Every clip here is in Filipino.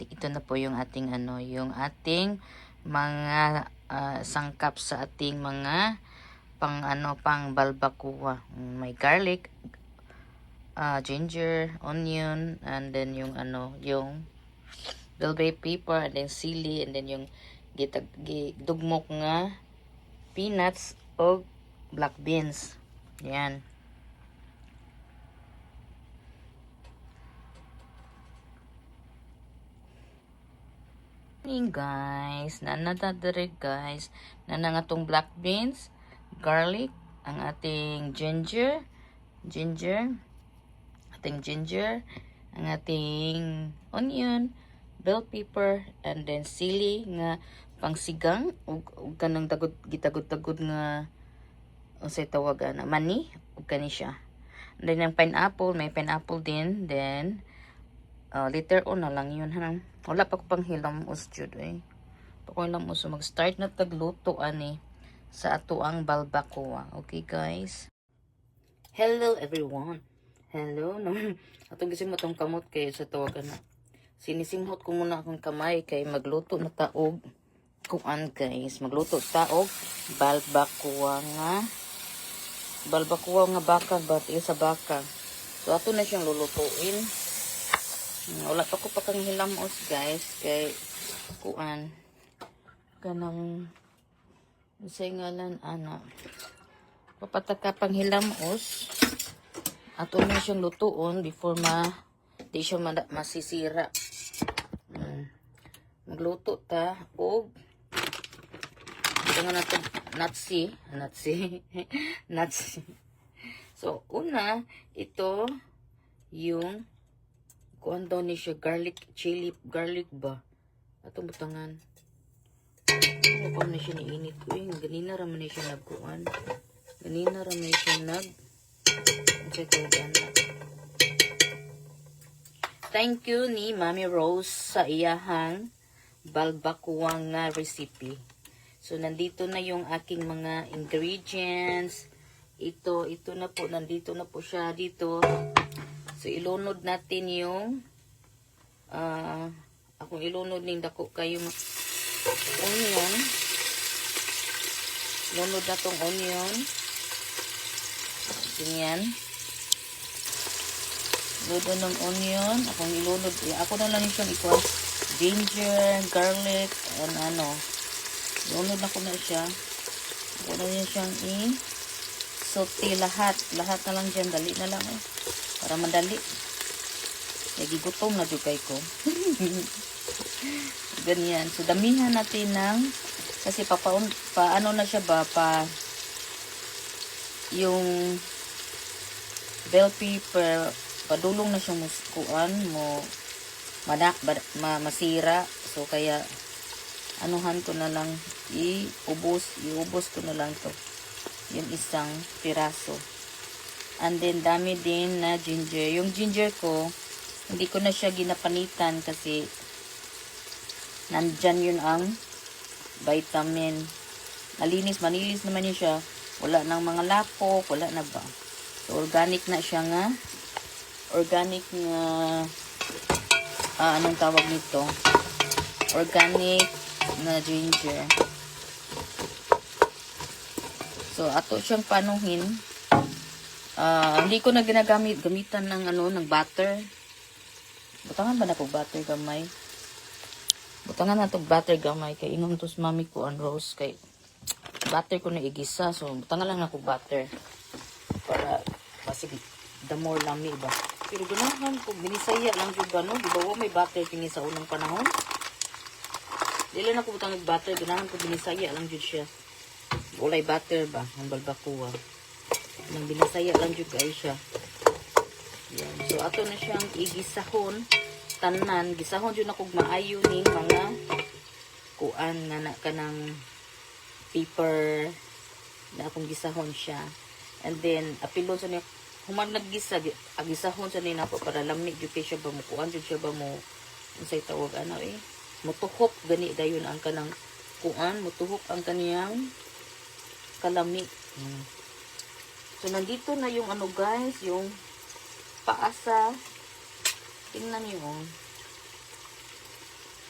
ito na po yung ating yung ating mga sangkap sa ating mga pang balbacoa. May garlic, ginger, onion, and then yung yung bell pepper, and then sili, and then yung dugmok nga peanuts o black beans. Yan. Guys, nanadadere guys, nga tong black beans, garlic, ang ating ginger, ang ating onion, bell pepper, and then sili nga pangsigang ug kanang gitagod-tagod nga unsay tawagan na mani ug kani siya. And then ang pineapple, may pineapple din, then later on na lang yun ha. Wala pa ko pang hilamos jud pa ko hilamos, so mag-start na tagluto ani sa ato ang balbacoa. Okay guys, hello everyone, hello no. Atong gisimot tong kamot kay sa tawagan na sinisimhot ko muna akong kamay kay magluto na taog kuan guys, magluto taog balbacoa nga baka ba sa baka. So ato na siyang lulutuin. Wala pa ko pa kang hilamos guys kay kuan kanang usay ngalan papataka pang hilamos ato na siyang lutuon before di siya masisira. Magluto ta og nga nato natsi. So una ito yung kuan daw ni siya chili garlic ba atong butangan. Ano pa man siya niinit ko ganina ra man siya nagkuan, ganina ra man siya Thank you ni Mami Rose sa iyahang balbacoa nga recipe. So nandito na yung aking mga ingredients. Ito na po, nandito na po siya dito. So, ilunod natin yung akong ilunod ning dako kayo onion. Ilunod na tong onion. Ganyan. Ilunod ng onion. Akong ilunod. Ako na lang yung siyang ikuha. Ginger, garlic, and ilunod na ko na siya. Ako na yung siyang sauté lahat. Lahat na lang dyan. Dali na lang para madali. Lagi gutom na dugay ko. Ganyan. So, damihan natin kasi paano na siya ba, yung bell pepper, padulong na siya masira. So, kaya, anuhan ko na lang, iubos ko na lang to yung isang piraso. And then, dami din na ginger. Yung ginger ko, hindi ko na siya ginapanitan kasi nandyan yun ang vitamin. Manilis naman yun siya. Wala nang mga lapok, wala na ba. So, organic na siya nga. Organic nga, anong tawag nito? Organic na ginger. So, ato siyang panuhin. Hindi ko na gamitan ng butter. Butangan ba na ko butter gamay? Butangan na to butter gamay kay ingon to sa mami ko ang Rose kay butter ko na igisa. So butangan lang ako butter para basig the more lami ba. Pero ganahan ko binisaya lang jud ba no? Di ba may butter kini sa unang panahon? Dili na ko butang butter, ganahan ko binisaya lang jud siya. Walay butter ba ang balbacoa. Nang binisaya lang jud kay siya. Yan. So ato na siyang igisahon tanan, gisahon jud ako maayo ning mga kuan nga kanang pepper na akong gisahon siya. And then apilon sa niya human naggisa agisahon sa ni nako para lamig jud kay siya ba mo kuan jud siya ba mo unsay tawag mutuhop gani dayon ang kanang kuan, mutuhop ang kaniyang kalami. So, nandito na yung guys, yung paasa. Tingnan nyo.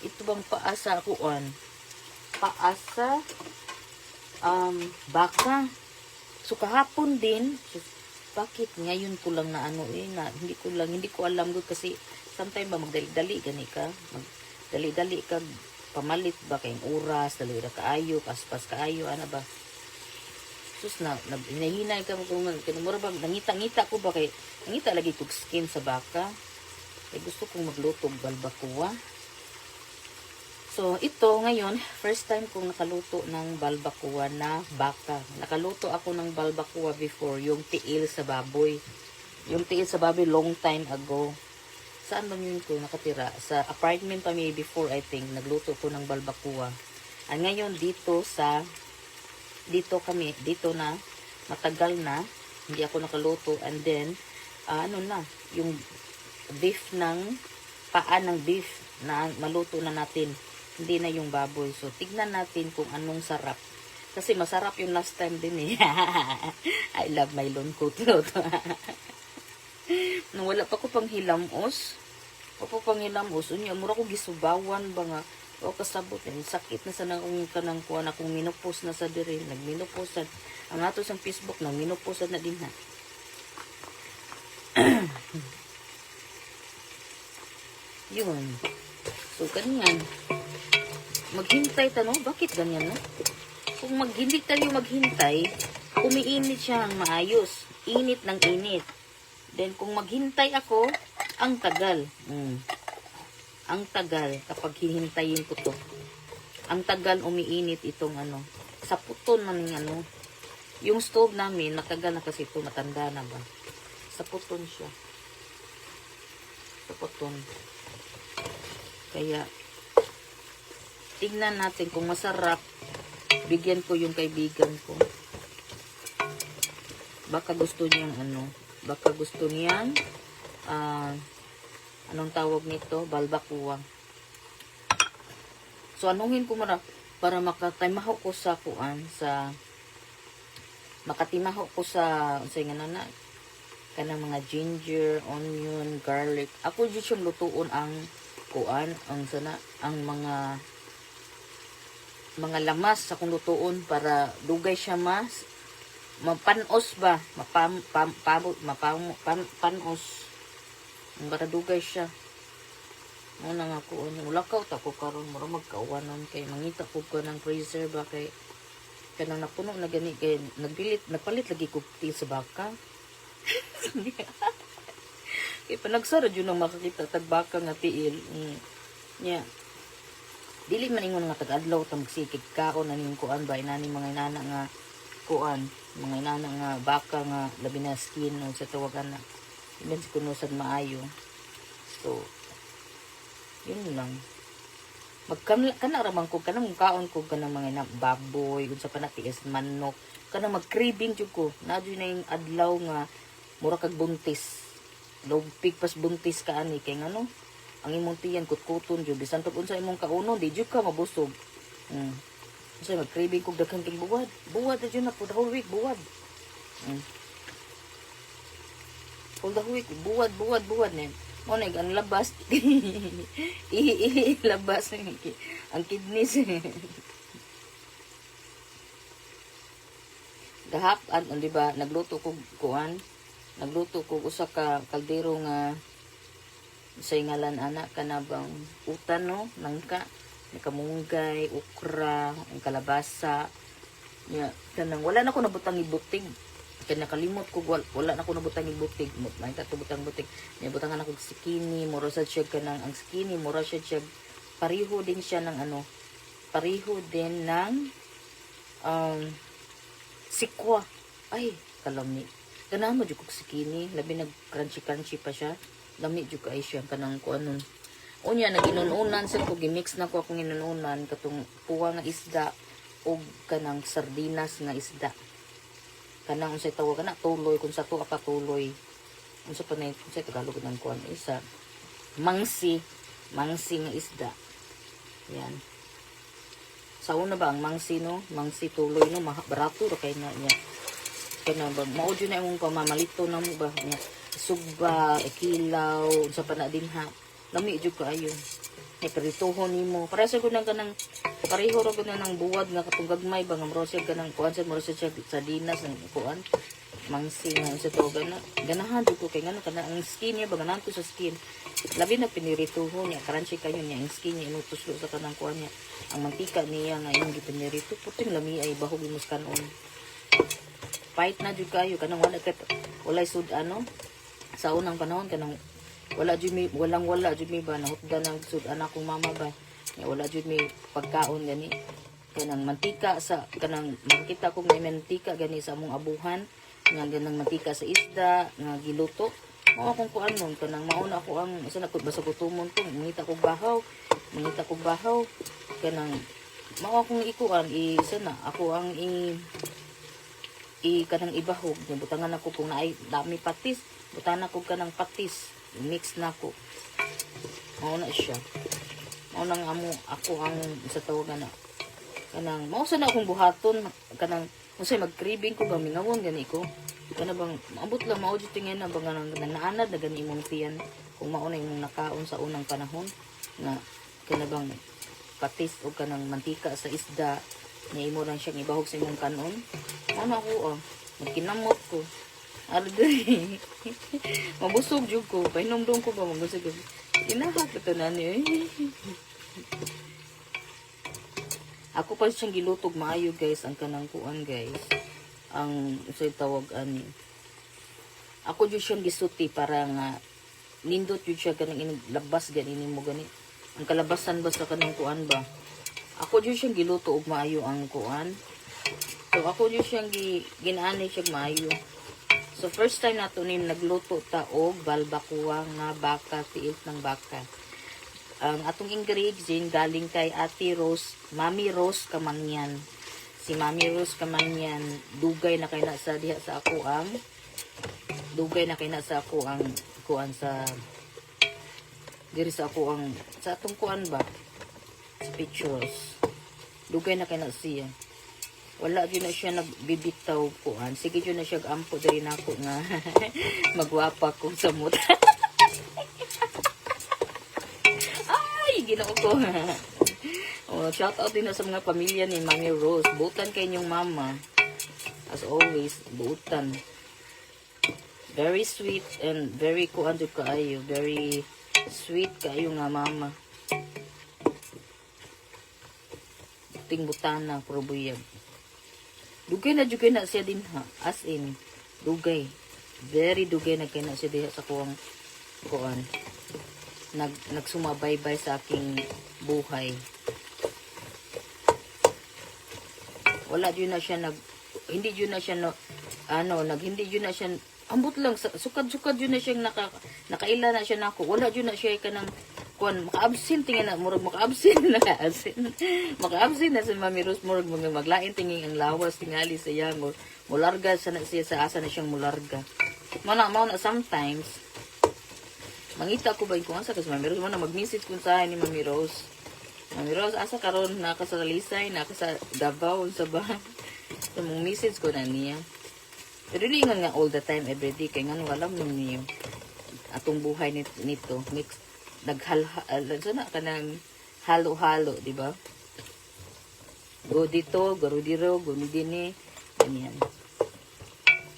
ito bang paasa kuan? Paasa baka. So kahapon din, bakit ngayon ko lang na ano na hindi ko alam gud kasi sometimes ba magdali-dali gani ka, magdali-dali ka pamalit ba kayong oras, dali ra kaayo, paspas kaayo ana ba. Sus na hinahinay ka mo kung kanumura ba nangita-ngita ko ba kay nangita lagi kog skin sa baka. Kay gusto kong magluto og balbacoa. So, ito ngayon, first time kong nakaluto ng balbacoa na baka. Nakaluto ako ng balbacoa before, yung tiil sa baboy. Yung tiil sa baboy long time ago. Saan ba yun ko nakatira? Sa apartment pa may before, I think, nagluto ko ng balbacoa. At ngayon, dito na, matagal na, hindi ako nakaluto. And then, yung beef paa ng beef na maluto na natin. Hindi na yung baboy. So, tignan natin kung anong sarap. Kasi masarap yung last time din eh. I love my lone coat. Nung wala pa ko pang hilamos. Unya, mura ko gisubawan ba nga. O kasabot. Sakit na sa kanang kuha na kung minupos na sa diri. Nagminuposan. Ang ato sa Facebook, nagminuposan na din ha. Yun. So, ganyan. Maghintay tanong, bakit ganyan no? Kung hindi tayo maghintay, umiinit siya ng maayos. Init ng init. Then kung maghintay ako, ang tagal. Ang tagal kapag hihintayin ko to. Ang tagal umiinit itong sa puton ng yung stove namin, matagal na kasi ito, matanda na ba? Sa puton siya. Sa puton. Kaya, tingnan natin kung masarap. Bigyan ko yung kaibigan ko. Baka gusto niyang baka gusto niyang anong tawag nito? Balbacoa. So anuhin ko para makatimaho ko sa kanang mga ginger, onion, garlic. Ako jud siyang lutuon ang mga lamas sa kung lutuon para dugay siya mapanos ba mapanos para dugay siya muna nga ko ulakaw ta ko karon mura magkauwanon kay mangita ko ng freezer ba kay kanang napuno na gani kay nagpalit lagi ko til sa baka kay panagsara jud nang makakita tag baka nga tiil nya dili man ingon nga tag-adlaw ta magsikig kaon aning kuan ba inani mga inana nga kuan mga inana nga baka nga labi na skin o sa tawagan na ilan si kunusan maayo. So yun lang kana ramang ko kanang kaon ko kanang mga baboy unsa pa natiis manok kanang mag-craving jud ko na jud na yung adlaw nga mura kag buntis logpig pas buntis ka ani kay ngano ang imong tiyan kutkuton jud bisan pag unsa imong kauno di jud ka mabusog. Kasi mag-craving kog daghang king buwad na jud na for the whole week buwad. For the whole week buwad na. Mo na ang labas. Labas ang kidneys. Gahap di ba nagluto kog kuan. Nagluto kog usa ka kaldero nga sa ngalan anak kanabang utan no nangka nakamunggay okra ang kalabasa nya kanang wala na ko nabutang ibutig kay nakalimot ko wala na ko nabutang ibutig may ta butang butig nya butangan ako sikini mura sa siya kanang ang sikini mura siya pareho din siya ng pareho din ng sikwa ay kalami kana mo jud ko sikini labi nag crunchy pa siya lami jud kay siya kanang kuanon unya naginununan sa ko gimix na ko akong inununan katong puwa nga isda og kanang sardinas nga isda kanang unsay tawag kana tuloy kun sa to pa tuloy unsa pa nay unsay tagalog ng kuan isa mangsi nga isda yan sa una ba ang mangsi no mangsi tuloy no barato ra kay na niya kana ba mao jud na imong pamamalito na mo ba niya sugba, kilaw, sa pa na din ha. Lami jud kaayo. iprituhon nimo. Para sa gunang kanang pareho ra gud nang buwad nga katong gagmay ba nga moro siya kanang kuan sa moro siya sa dinas ng kuan. Mangsi nga sa to ganahan jud ko kay ngano kana ang skin niya ba ganahan ko sa skin. Labi na pinirituhon niya crunchy kayo niya ang skin niya inutuslo sa kanang kuan niya. Ang mantika niya nga imong gipinirito puting lami ay bahog imong kanon. Fight na jud kayo kanang wala sud ano sa unang panahon kanang wala jud mi wala jud mi ba nahutdan ng sud anak kong mama ba ya, wala jud mi pagkaon gani kanang mantika sa kanang makita kong may mantika gani sa among abuhan nga ganang mantika sa isda nga giluto mao akong kuan nun kanang mauna ako ang isa na basa gutumon ko mangita kog bahaw kanang mao akong ikuan isa na ako ang kanang ibahog butangan ako kung naay dami patis butangan ako kanang patis mix na ko mao na siya mao nang ako ang sa tawagan na kanang mao sa na akong buhaton kanang unsay mag-craving ko ba mingawon gani ko kana bang maabot lang mao jud tingin na bang naanad na gani imong tiyan kung mao na imong nakaon sa unang panahon na kana bang patis o kanang mantika sa isda nga imo lang siyang ibahog sa imong kanon ano ako magkinamot ko Arday. Mabusog jud ko. Painomdom ko ba mabusog ko. Kinahak ito na niyo. Ako pa siyang gilutog maayo guys ang kanang kuan guys. Ang say tawag ani. Ako jud siyang gisuti para nga nindot jud siya kanang labas ganini mo gani. Ang kalabasan ba sa kanang kuan ba? Ako jud siyang giluto og maayo ang kuan. So ako jud siyang ginaani siya maayo. So first time nato nim nagluto ta og balbacoa nga baka tiil ng baka. Ang atong ingredients galing kay Ate Rose, Mami Rose Kamangyan. Si Mami Rose Kamangyan dugay na kay na sa diha sa ako ang kuan sa diri sa ako ang sa atong kuan ba sa pictures. Dugay na kay na siya. Wala dyan na siya nagbibitaw kuan. Sige dyan na siya ampo dali na ako nga magwapa ko sa muta. Ay, ginoo ko. Shout out din na sa mga pamilya ni Mami Rose. Buutan kay inyong mama. As always, buutan. Very sweet and very kuan jud kaayo. Very sweet kaayo nga mama. Ting butana, puro buyag. Dugay na siya din ha. As in, dugay. Very dugay na kaya na siya diha sa kuwang kuan. Nagsumabaybay sa aking buhay. Wala dyan na siya hindi dyan na siya hindi dyan na siya, ambot lang, sukad-sukad dyan na siya nakaila na siya nako. Wala dyan na siya kanang kuan maka-absent tingin na murag maka-absent na si Mami Rose murag maglain tingin ang lawas tingali sa iya mularga sa na siya sa asa na siyang mularga mao na sometimes mangita ko ba kung asa kasi Mami Rose mo na mag-message kun sa ni Mami Rose asa karon naka sa Lisay naka sa Davao sa ba so mong message ko na niya pero hindi nga all the time everyday kay nga alam niyo atong buhay nito mix sana kanang halo-halo, di ba? Go dito, go dito, go dini, ganyan.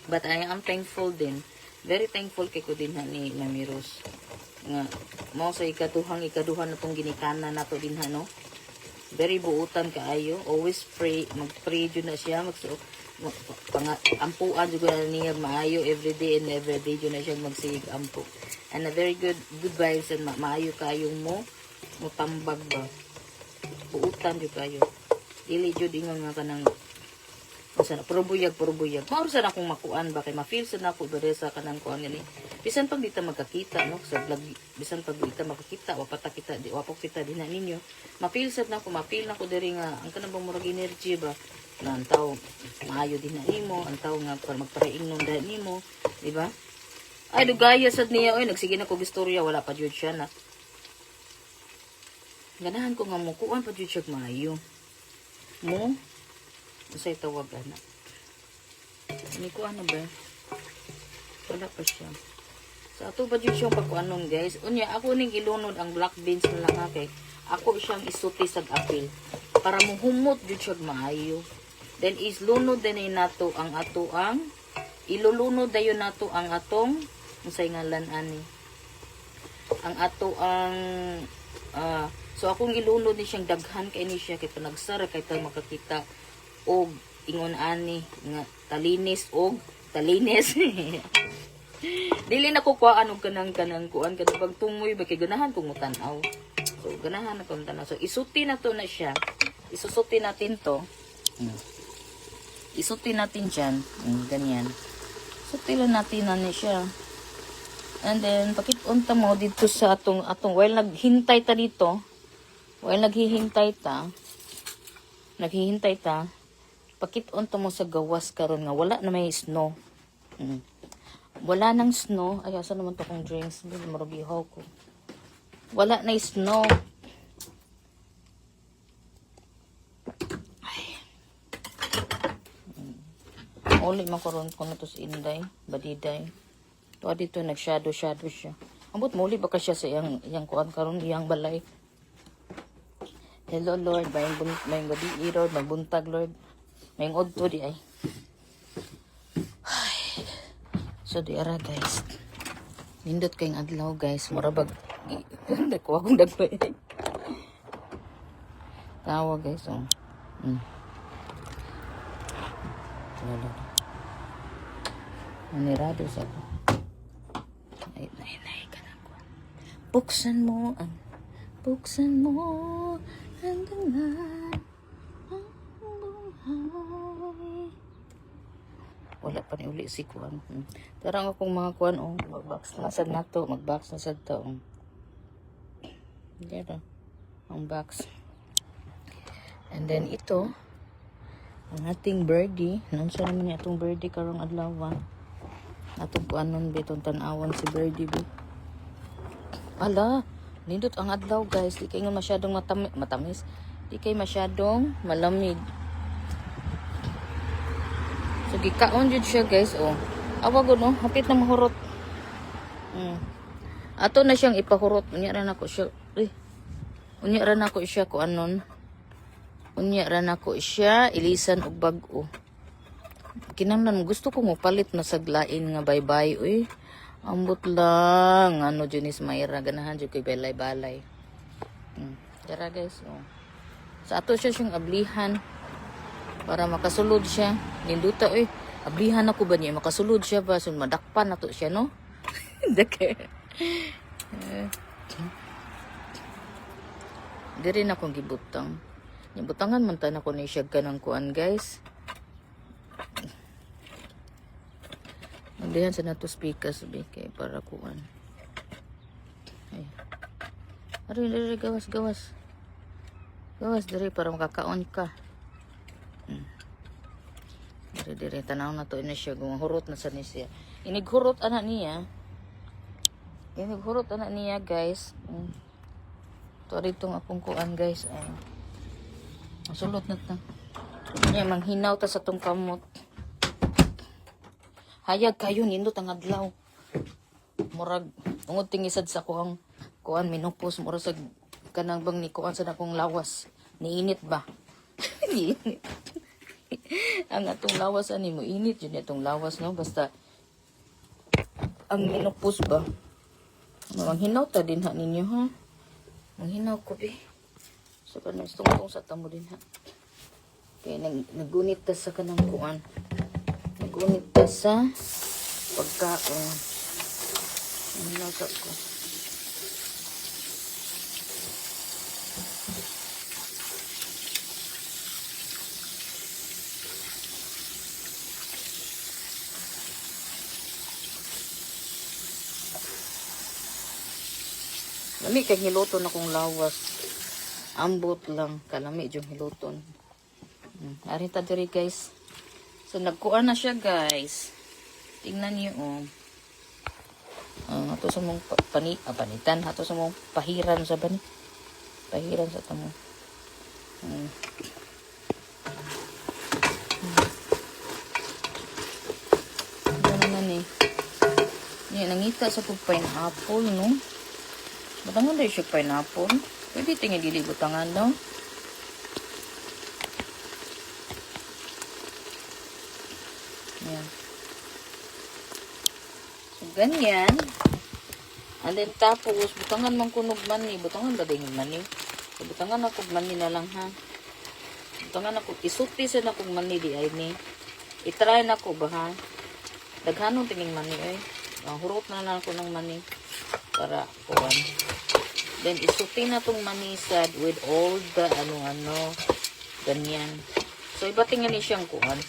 But I am thankful din. Very thankful kay ko din ni Mami Rose. Nga, mao sa ikaduhan na itong ginikana na to din no? Very buutan kaayo. Always pray, mag-pray dyan na siya. Ampuan dyan na niya maayo everyday and everyday dyan na siya magsig ampu. And a very good vibes and maayo kayong mo tambag ba buutan jud kayo dili jud ingon nga kanang sana puro buyag mao sa akong makuan ba kay ma-feel sa nako dere sa kanang kuan ni bisan pag dita magkakita no sa vlog bisan pag dita makakita wa kita din na ninyo ma-feel sa nako ma-feel nako dere nga ang kanang murag energy ba na ang tao maayo din na nimo ang tao nga magparaingnon dahil nimo di ba. Ay, dugaya sad niya. Oy, nagsige na kong istorya. Wala pa jud siya na. Ganahan ko nga mo. Kuwan pa jud siya maayo. Mo? Masay tawag na. Hindi ko ano ba? Wala pa siya. Sa ato pa jud siyang pagkuanon guys. Unya, ako ning ilunod ang black beans na lang kay ako siyang isuti sa apil para muhumot jud siya maayo. Then is lunod din ay nato ang ato ang ilulunod dayon nato ang atong unsay ngalan ani. Ang ato ang so akong ilunod ni siyang daghan kay ni siya kay panagsara kay ta makakita og ingon ani nga talinis og talinis. Dili na ko kuhaan og kanang kuan kada pag tungoy ba kay ganahan kong mutanaw. So ganahan na kong tanaw. So isuti na to na siya. Isusuti natin to. Isuti natin diyan. Ganyan. Suti lang natin na siya. And then pakit-unta mo dito sa atong while naghintay ta dito. While naghihintay ta. Pakit-unta mo sa gawas karon nga wala na may snow. Wala nang snow. Ay, asa naman to kong drinks. Hindi marabihaw ko. Wala na snow. Ay. Uli makaroon ko na to sa Inday. Badiday. Ito dito nag-shadow siya. Ambot muli baka siya sa iyang kuan karon iyang balay. Hello Lord. Mayong gabi irod. Magbuntag Lord. Mayong odto di ay. So di ara guys. Nindot kayong adlaw guys. Marabag. Nakuha kong dagpay. Tawa guys. Oh. Lalo. Manirado sa ko. Ay, kanang ko. Buksan mo ang hanggang ang buhay. Wala pa ni uli si kuan. Tarang akong mga kuan mag-box na sad nato, mag-box na sad to. Dito ang box. And then ito ang ating birdie. Nansa naman ni atong birdie karong adlaw. Atong kuanon bitong tan-awon si birdie bi. Ala, nindot ang adlaw guys. Di kay nga masyadong matamis. Di kay masyadong malamig. So gikaon jud siya guys. Awag no, hapit na mahurot. Ato na siyang ipahurot. Unya ra nako siya. Unya ra nako siya kuanon. Unya ra nako siya ilisan og bag-o. Kinahanglan gusto ko mo palit na saglain nga baybay oy. Ambot lang ano Junis Mayra ganahan jud kay balay-balay. Tara guys. Sa ato siya siyang ablihan para makasulod siya. Ninduta oy. Ablihan ako ba niya makasulod siya ba sun madakpan nato siya no? Dake. Diri na akong gibutang. Butangan man ta na ko ni siya kanang kuan guys. Andihan sa nato speakers kay para kuan. Ay. Ari gawas. Gawas diri para makakaon ka. Diri tanaw na to ina siya gumahurot na sa ni siya. Inighurot ana niya. Guys. To ditong akong kuan guys. Sulot na ta. Nya manghinaw ta sa tong kamot. Hayag kayo nindot ang adlaw. Murag ungod tingisad sa kuang kuan minupos mura sa kanang bang ni kuan sa akong lawas. Niinit ba? Niinit. Ang atong lawas ani mo init yun itong lawas no basta ang minupos ba. Manghinaw ta din ha ninyo ha. Manghinaw ko be. So kanang tungtong sa tamo din ha. Kaya nagunit ta sa kanang kuan. Nagunit ta sa pagkaon. Nasa ko. Lami kay hiluton akong lawas. Ambot lang kalami yung hiluton. Ari ta diri guys. So nagkuan na siya guys. Tingnan niyo ato sa mong panitan, ato sa mong pahiran sa bani. Pahiran sa tamo. Ano naman Yan nangita sa pag pineapple no. Batangan dahil siya pineapple. Pwede tingin dili butangan, no? Yan. So, ganyan. And then, tapos, butangan man kunog mani. Butangan ba din mani? So, butangan ako mani na lang, ha? Butangan ako. Isuti sa na kong mani di ay ni. I-try na ko ba, ha? Daghanong tingin mani, eh. Hurot na lang ako ng mani. Para, kuwan. Then, isuti na tong manisad with all the ano-ano. Ganyan. So, iba tingin ni siyang kuwan.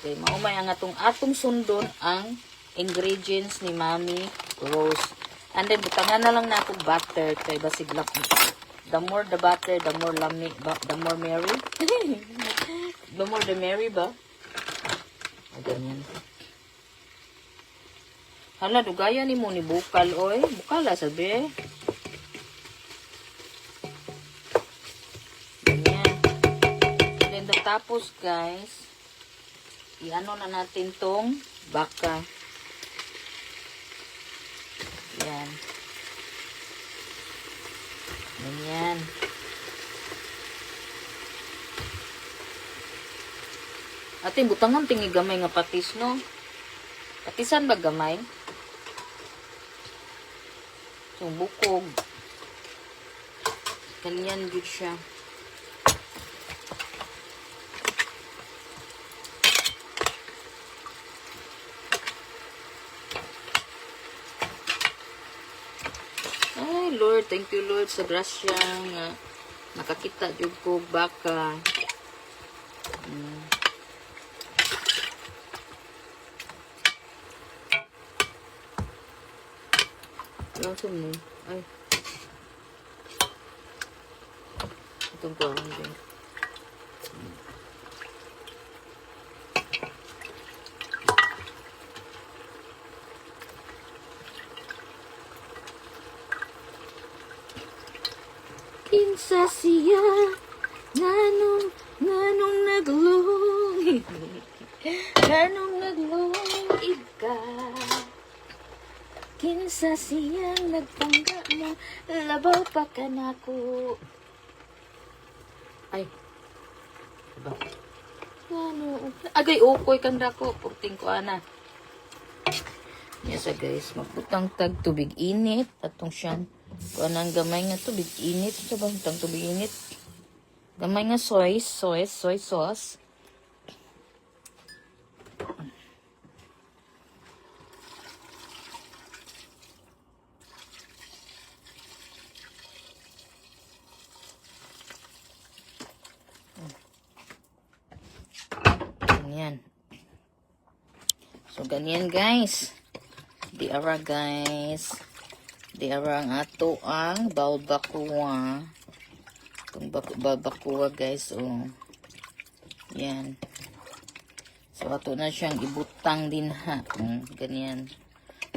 Okay, maumay ang atong sundon ang ingredients ni Mami Rose. And then, butangan na lang na akong butter. Kaya basig lang. The more the butter, the more lami, the more merry. The more the merry ba? Ganyan. Hala, dugaya ni mo ni bukal, oy. Bukal la, sabi. Ganyan. Then, tapos, guys, i-ano na natin tong baka. Yan. Ganyan. Ating butangan tingi gamay nga patis, no? Patisan ba gamay? So, bukog. Ganyan good siya. Ay, Lord, thank you, Lord, sa grasya nga nakakita jud ko baka. Langsung mo. Ay. Itong ko ang din. Kinsa siya nganong naglungig nganong naglungig ka. Kinsa siyang nagtangga mo, labaw pa ka na ko. Ay. Diba? Ano? Agay, ukoy kang dako. Purting ko, ana. Yes, guys. Magputang tag tubig init. Atong siyang kuan ang gamay nga tubig init. Ito ba? Tang tubig init. Gamay nga soy sauce. Ganyan. So, ganyan guys. Diara guys. Diara ang ato ang balbacoa. Itong balbacoa guys. Oh. Yan. So, ato na siyang ibutang din ha. Ganyan.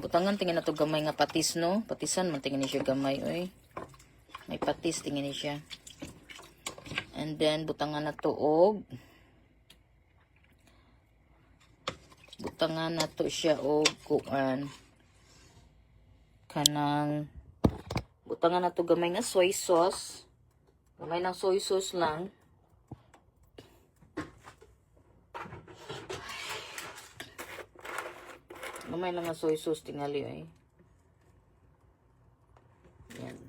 Butangan tingin na to gamay nga patis no. Patisan man tingin ni siya gamay. Oy. May patis tingin ni siya. And then, butangan na to og butangan na to siya o kuan kanang butangan na to gamay nga soy sauce. Gamay ng soy sauce lang. Gamay lang nga soy sauce tingali ay. Yan.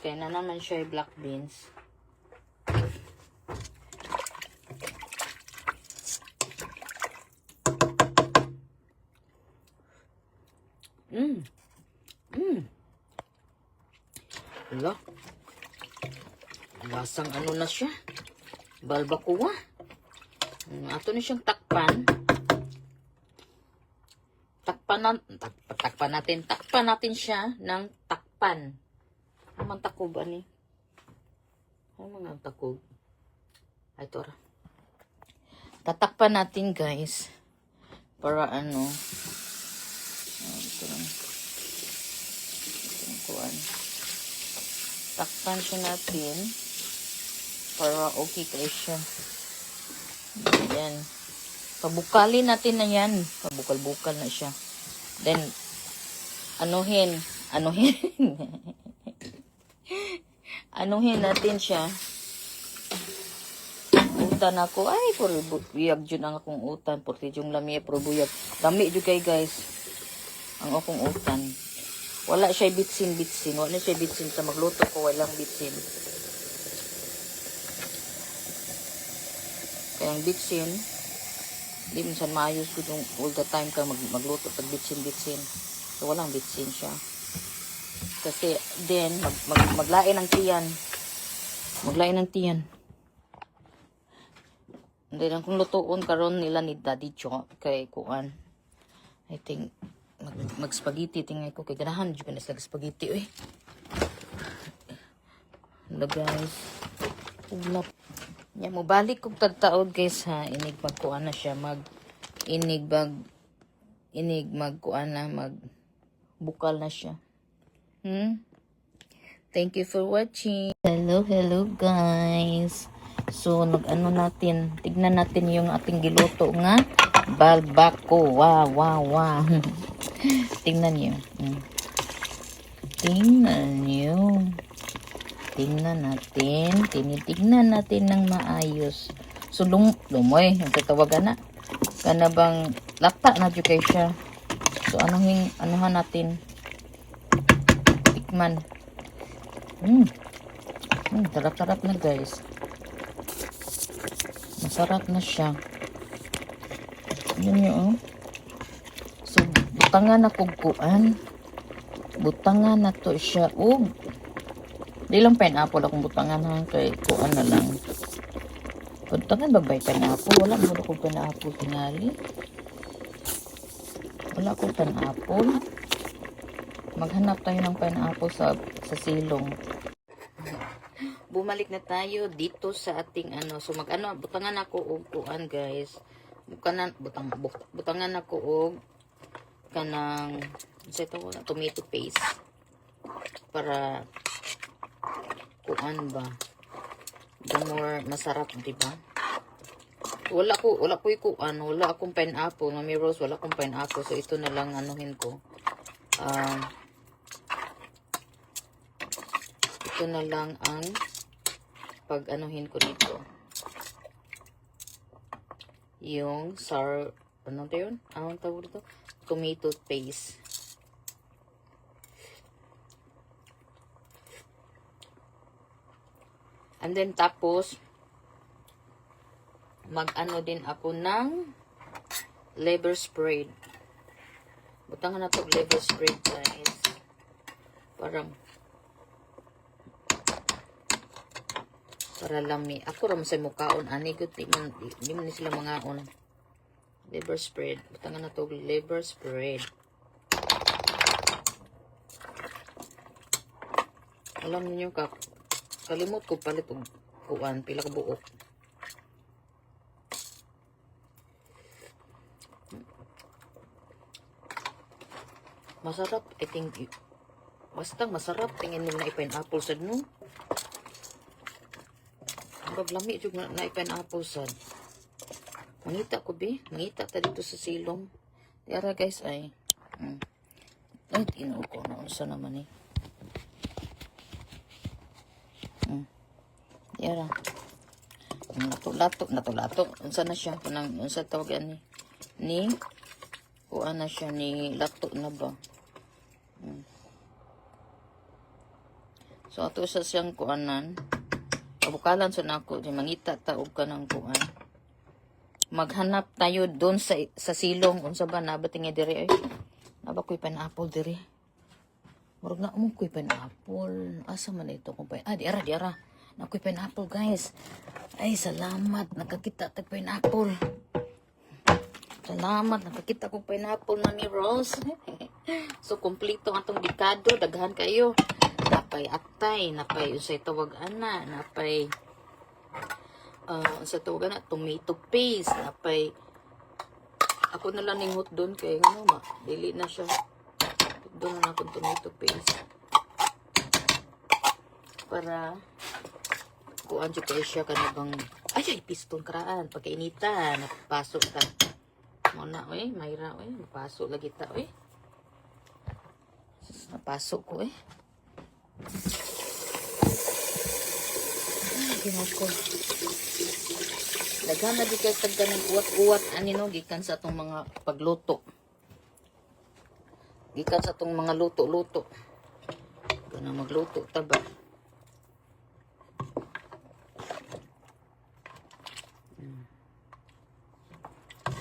Kaya na naman siya ay black beans. Wala. Lasang ano na siya. Balbacoa. Ato na siyang takpan. Takpan natin siya ng takpan. Ang takob ani. Ano mga takob? Ay, ito ra. Tatakpan natin guys. Para ano. Ito lang. Kuan. Takpan siya natin para okay kayo siya. Ayan. Pabukalin natin na yan. Pabukal-bukal na siya. Then, anuhin. Anuhin natin siya. Utan ako. Ay, puro buyag dyan ang akong utan. Purti yung lami, puro buyag. Dami dyan kay guys. Ang akong utan. Wala siya bitsin-bitsin. Wala siya bitsin. Sa magluto ko, walang bitsin. Kaya ang bitsin, di minsan maayos ko yung all the time ka magluto pag bitsin-bitsin. So, walang bitsin siya. Kasi, then, maglain ng tiyan. Maglain ng tiyan. And then, kung lutoon karon nila ni Daddy Cho, kay Kuan, I think, mag-spaghetti, tingnan ko, kay ganahan, dyan na sila spaghetti, eh. Hello, guys. Ulap. Yan, mabalik kong tagtaod, guys, ha. Inig magkuan na siya, magkuan na, magbukal na siya. Thank you for watching. Hello, guys. So, nag-ano natin, tignan natin yung ating giluto nga balbako. Wow. Tingnan niyo. Tingnan natin. Tinitignan natin ng maayos. So, lumoy. Ang tatawagan na. Kana bang lata na dyan kayo siya. So, anuhan natin. Tikman. Tarap-tarap na guys. Masarap na siya. Yun nyo, oh. So, butangan na kuguan. Butangan na to siya. Di lang pineapple akong butangan ha. Kay kuan na lang. Butangan ba ba pineapple? Wala mo akong pineapple tingali. Wala akong pineapple. Maghanap tayo ng pineapple sa silong. Bumalik na tayo dito sa ating so butangan ako og kuan guys. Butangan ako og kanang tomato paste para kuan ba the more masarap, di ba? Wala akong pineapple, Mami Rose, wala akong pineapple, so ito na lang anuhin ko. Ito na lang ang pag-anuhin ko dito. Yung ano to yun? Anong tawag dito? Tomato paste. And then tapos, mag-ano din ako ng liver spread. Butangan na to liver spread guys. Para lami. Ako ram sa mukaon ani gud di man ni sila mangaon. Liver spread. Butangan na to liver spread. Alam niyo kalimot ko palit og kuan pila ka buok. Masarap, I think. Basta masarap tingin nila na pineapple sad no. Lami jud na pineapple sad. Mangita ko be, mangita ta dito sa silong. Yara guys ay. Ay tinuo ko na unsa naman eh. Yara. Lato. Unsa na siya? Unsa tawag ni kuan na siya ni lato na ba? So ato sa siyang kuanan. Abukalan sa nako, di mangita taog ka ng kuan. Maghanap tayo doon sa silong unsa ba na batingi diri ay. Naba koy pineapple diri. Murag na mo koy pineapple. Asa man ito kung di ara. Nakoy pineapple guys. Ay salamat nakakita tag pineapple. Salamat nakakita kong pineapple Mami Rose. So kompleto atong dikado, daghan kayo. Napay atay, napay unsay tawag ana, napay unsay tawag ana, tomato paste, napay ako na lang ninghot doon kay dili na siya. Doon na akong tomato paste. Para kuan jud kay siya kanabang ay piston karaan pagkainitan napasok ta. Muna mayra napasok lagi ta napasok ko Ginako. Daghan na di kay tagdan uwat-uwat ani no gikan sa atong mga pagluto. Gikan sa atong mga luto-luto. Kana magluto ta ba?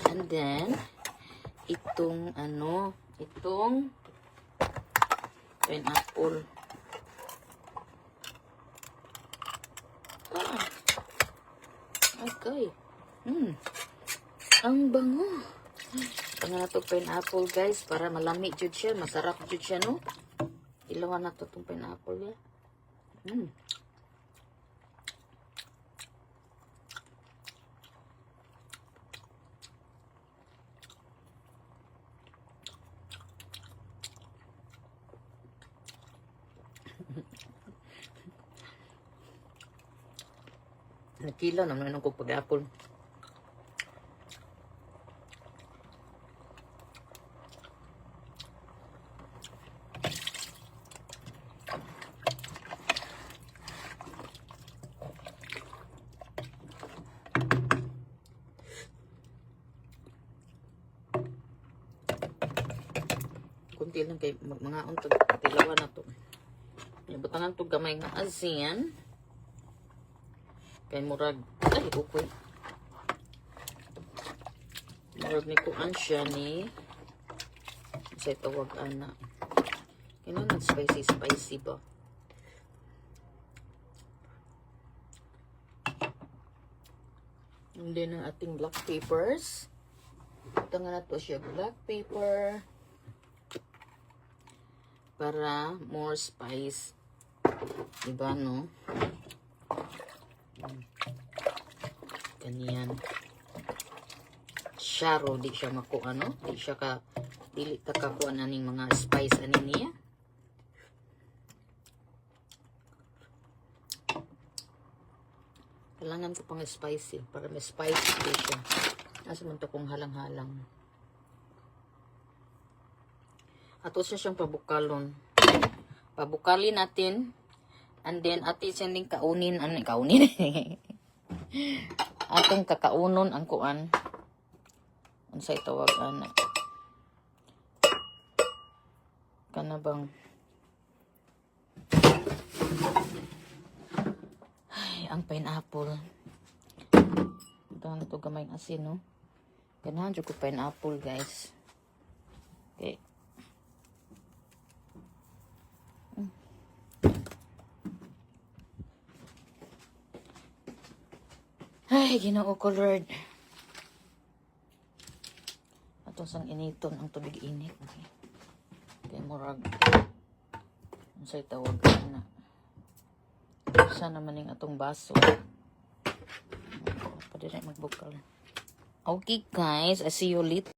And then itong itong pineapple. Okay. Ang bango. Tingnan na to pineapple guys para malami jud siya, masarap jud siya no. Ilawan na to tong pineapple ya. Nakila naman ako pag-apple. Kunti lang kay mga untog tilawan na to. Butangan to gamay nga asin. Kay murag ay ukoy. Murag ni kuan siya ni sa tawag ana. Kino nag spicy ba? And then ang ating black peppers. Butangan na to siya black pepper. Para more spice. Diba no? Ganyan. Sharo, di siya makuha, no? Di siya dili ta kakuha na ning mga spice ani niya. Kailangan ko pang spicy para may spicy siya. Nasa man to kong halang-halang. Ato siya siyang pabukalon. Pabukalin natin. And then, atin siya din kaunin. Kaunin? Atong kakaunon ang kuan. Ano sa'y tawag, kana bang? Ay, ang pineapple. Ito na ito gamay asin, no? Ganahan dyan ko pineapple, guys. Okay. Ay, Ginoo ko, Lord. Atong sang initon ang tubig init. Kay murag. Ang sa'y tawag na. Sana naman yung atong baso. Pwede rin magbukal. Okay, guys. I see you later.